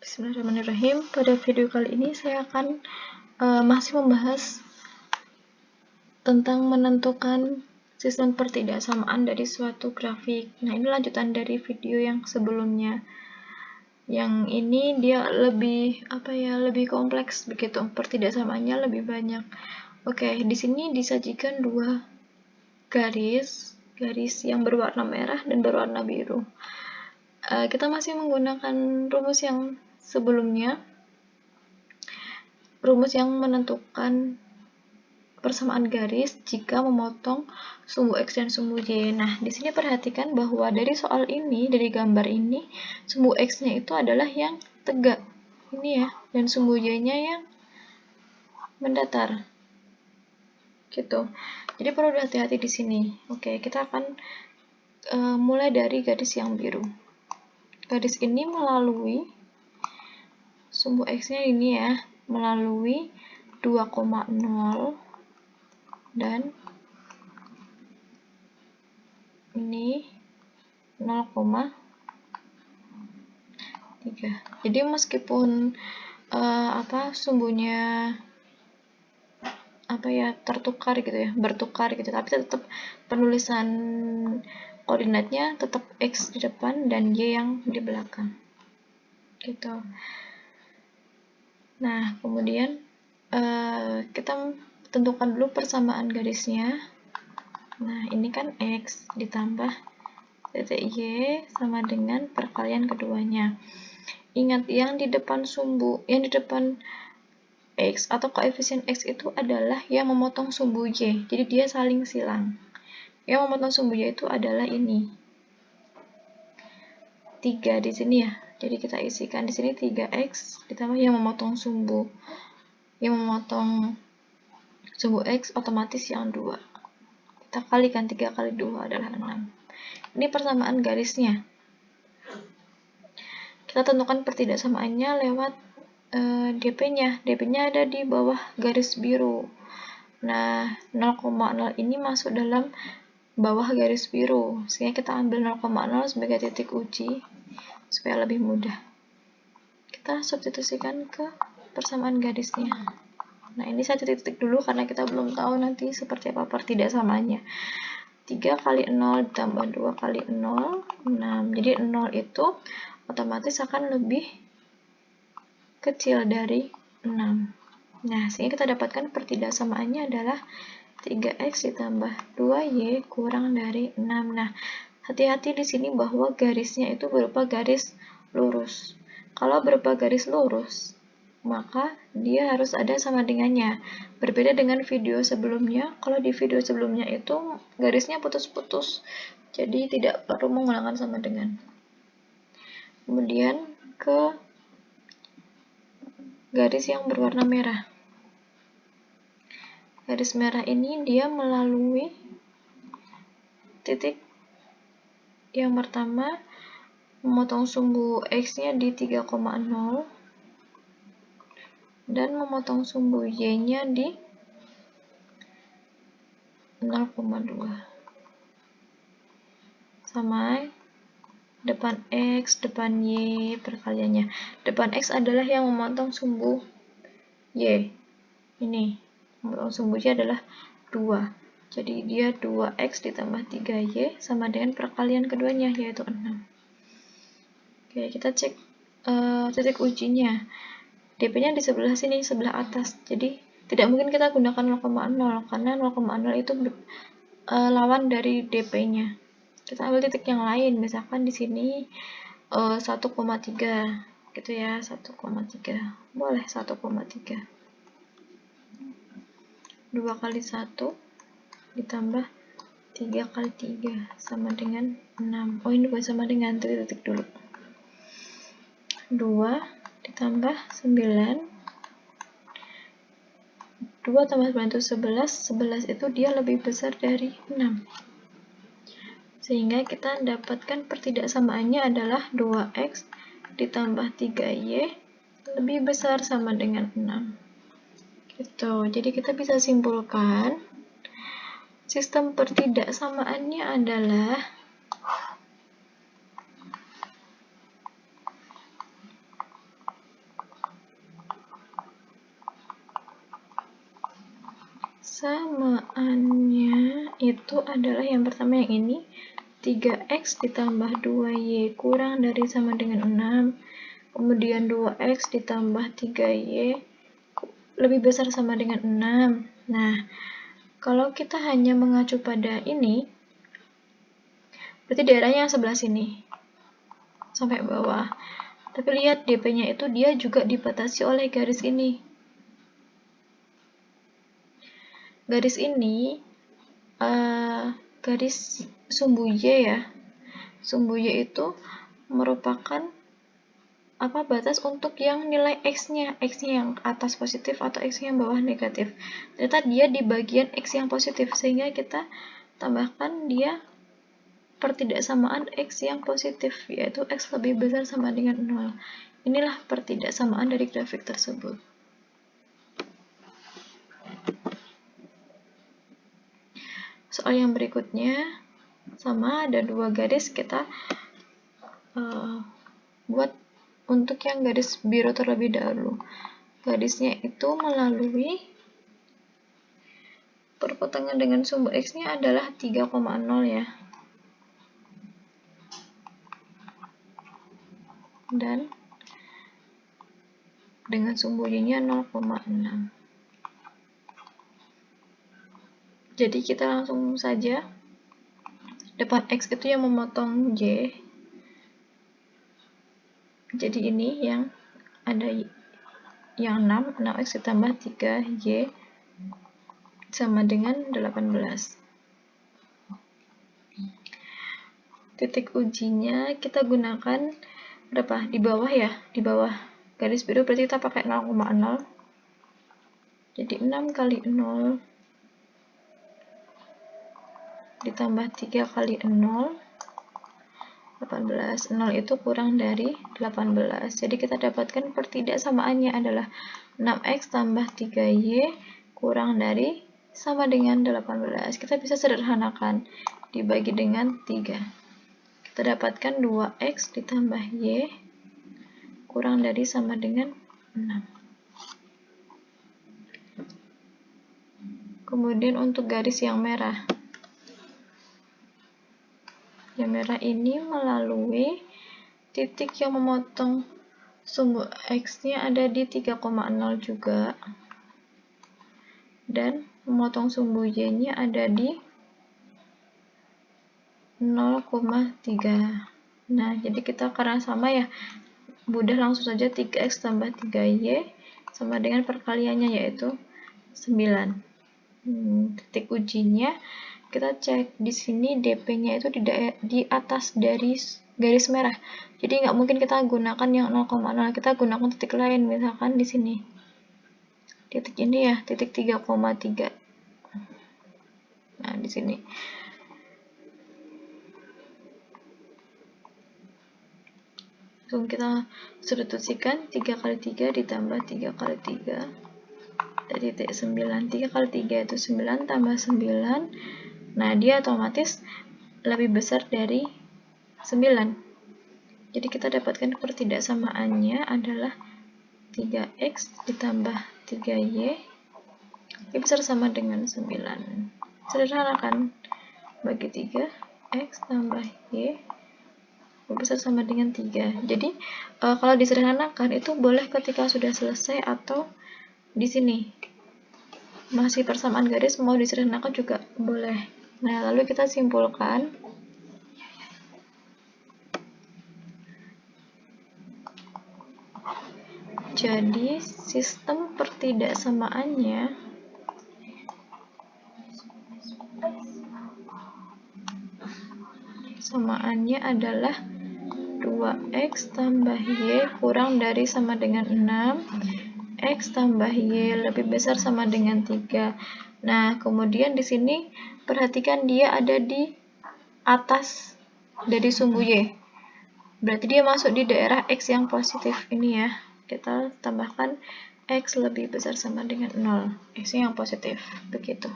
Bismillahirrahmanirrahim. Pada video kali ini saya akan masih membahas tentang menentukan sistem pertidaksamaan dari suatu grafik. Nah, ini lanjutan dari video yang sebelumnya. Yang ini dia lebih lebih kompleks begitu. Pertidaksamaannya lebih banyak. Oke, di sini disajikan dua garis yang berwarna merah dan berwarna biru. Kita masih menggunakan rumus yang sebelumnya, rumus yang menentukan persamaan garis jika memotong sumbu X dan sumbu Y. Nah, di sini perhatikan bahwa dari soal ini, dari gambar ini, sumbu X-nya itu adalah yang tegak. Ini ya, dan sumbu Y-nya yang mendatar. Gitu. Jadi perlu hati-hati di sini. Oke, kita akan mulai dari garis yang biru. Garis ini melalui sumbu X-nya ini ya, melalui 2,0 dan ini 0,3. Jadi meskipun sumbunya tertukar gitu ya, bertukar gitu, tapi tetap penulisan koordinatnya tetap X di depan dan Y yang di belakang. Gitu. Nah, kemudian kita tentukan dulu persamaan garisnya. Nah, ini kan X ditambah titik Y sama dengan perkalian keduanya. Ingat, yang di depan X atau koefisien X itu adalah yang memotong sumbu Y. Jadi dia saling silang. Yang memotong sumbu Y itu adalah ini. 3 di sini ya. Jadi kita isikan di sini 3X ditambah yang memotong sumbu. Yang memotong sumbu X otomatis yang 2. Kita kalikan 3 kali 2 adalah 6. Ini persamaan garisnya. Kita tentukan pertidaksamaannya lewat DP-nya. DP-nya ada di bawah garis biru. Nah, 0,0 ini masuk dalam bawah garis biru. Sehingga kita ambil 0,0 sebagai titik uji supaya lebih mudah. Kita substitusikan ke persamaan garisnya. Nah, ini saya titik dulu karena kita belum tahu nanti seperti apa pertidaksamaannya. 3 kali 0 ditambah 2 kali 0, 6. Jadi 0 itu otomatis akan lebih kecil dari 6. Nah, sehingga kita dapatkan pertidaksamaannya adalah 3X ditambah 2Y kurang dari 6. Nah, hati-hati di sini bahwa garisnya itu berupa garis lurus. Kalau berupa garis lurus, maka dia harus ada sama dengannya. Berbeda dengan video sebelumnya, kalau di video sebelumnya itu garisnya putus-putus, jadi tidak perlu menggunakan sama dengan. Kemudian ke garis yang berwarna merah. Garis merah ini dia melalui titik yang pertama, memotong sumbu X-nya di 3,0 dan memotong sumbu Y-nya di 0,2. Sama depan X, depan Y perkaliannya. Depan X adalah yang memotong sumbu Y. Ini, memotong sumbu Y adalah 2. Jadi dia 2X ditambah 3Y sama dengan perkalian keduanya, yaitu 6. Oke, kita cek titik ujinya. DP-nya di sebelah sini, sebelah atas. Jadi tidak mungkin kita gunakan 0,0 karena 0,0 itu lawan dari DP-nya. Kita ambil titik yang lain, misalkan di sini 1,3 gitu ya, 1,3. Boleh 1,3. 2 kali 1 ditambah 3 kali 3 sama dengan 6. Oh, ini bukan sama dengan, titik dulu. 2 ditambah 9. 2 tambah 9 itu 11. 11 itu dia lebih besar dari 6. Sehingga kita dapatkan pertidaksamaannya adalah 2X ditambah 3Y lebih besar sama dengan 6. Gitu. Jadi kita bisa simpulkan sistem pertidaksamaannya adalah Samaannya itu adalah yang pertama yang ini, 3x ditambah 2y kurang dari sama dengan 6, kemudian 2x ditambah 3y lebih besar sama dengan 6. Nah, kalau kita hanya mengacu pada ini, berarti daerahnya yang sebelah sini, sampai bawah. Tapi lihat DP-nya itu dia juga dibatasi oleh garis ini. Garis ini, garis sumbu Y ya. Sumbu Y itu merupakan batas untuk yang nilai X-nya yang atas positif atau X-nya yang bawah negatif. Ternyata dia di bagian X yang positif, sehingga kita tambahkan dia pertidaksamaan X yang positif, yaitu X lebih besar sama dengan 0. Inilah pertidaksamaan dari grafik tersebut. Soal yang berikutnya, sama ada dua garis, kita buat untuk yang garis biru terlebih dahulu. Garisnya itu melalui perpotongan dengan sumbu X-nya adalah 3,0 ya. Dan dengan sumbu Y-nya 0,6. Jadi kita langsung saja, depan X itu yang memotong Y. Jadi ini yang ada yang 6x ditambah 3y sama dengan 18. Titik ujinya kita gunakan berapa? Di bawah ya, di bawah garis biru berarti kita pakai 0,0. Jadi 6 kali 0 ditambah 3 kali 0, 18. 0 itu kurang dari 18. Jadi kita dapatkan pertidaksamaannya adalah 6x tambah 3y kurang dari sama dengan 18. Kita bisa sederhanakan, dibagi dengan 3. Kita dapatkan 2x ditambah y kurang dari sama dengan 6. Kemudian untuk garis yang merah. Yang merah ini melalui titik yang memotong sumbu X-nya ada di 3,0 juga. Dan memotong sumbu Y-nya ada di 0,3. Nah, jadi kita karena sama ya, mudah langsung saja 3x tambah 3y sama dengan perkaliannya yaitu 9. Titik ujinya kita cek di sini DP-nya itu di atas dari garis merah. Jadi nggak mungkin kita gunakan yang 0,0, kita gunakan titik lain, misalkan di sini. Titik ini ya, titik 3,3. Nah, di sini. Langsung kita substitusikan 3 kali 3 ditambah 3 kali 3 dari titik 9. 3 kali 3 itu 9 tambah 9. Nah, dia otomatis lebih besar dari 9. Jadi kita dapatkan pertidaksamaannya adalah 3x ditambah 3y lebih besar sama dengan 9. Sederhanakan, bagi 3, x tambah y lebih besar sama dengan 3. Jadi kalau disederhanakan itu boleh ketika sudah selesai atau di sini masih persamaan garis mau disederhanakan juga boleh. Nah, lalu kita simpulkan. Jadi sistem pertidaksamaannya adalah 2x tambah y kurang dari sama dengan 6, x tambah y lebih besar sama dengan 3. Nah, kemudian di sini perhatikan dia ada di atas dari sumbu y. Berarti dia masuk di daerah x yang positif ini ya. Kita tambahkan x lebih besar sama dengan 0, x yang positif, begitu.